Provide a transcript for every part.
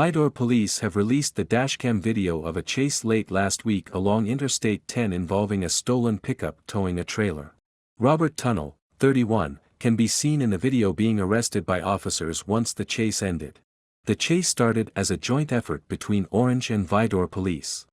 Vidor Police have released the dashcam video of a chase late last week along Interstate 10 involving a stolen pickup towing a trailer. Robert Tunnell, 31, can be seen in the video being arrested by officers once the chase ended. The chase started as a joint effort between Orange and Vidor Police.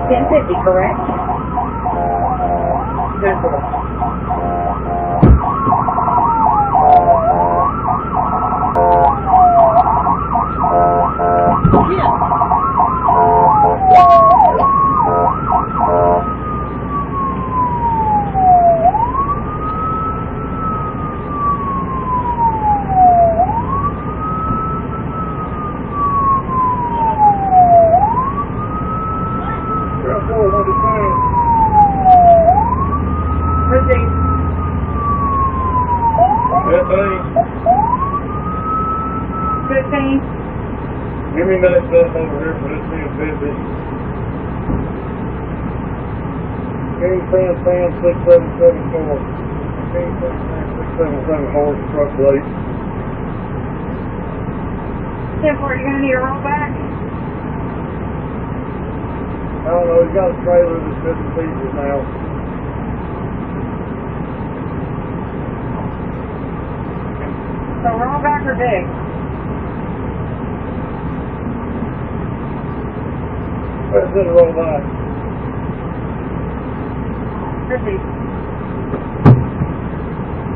1050, correct? 1050. Give me that stuff over here for this being busy. King Fan 6774. King Fan 6774 truck plate. 10-4, you gonna need a rollback? I don't know, he's got a trailer that's missing pieces now. So rollback or big? Let's roll back. 50.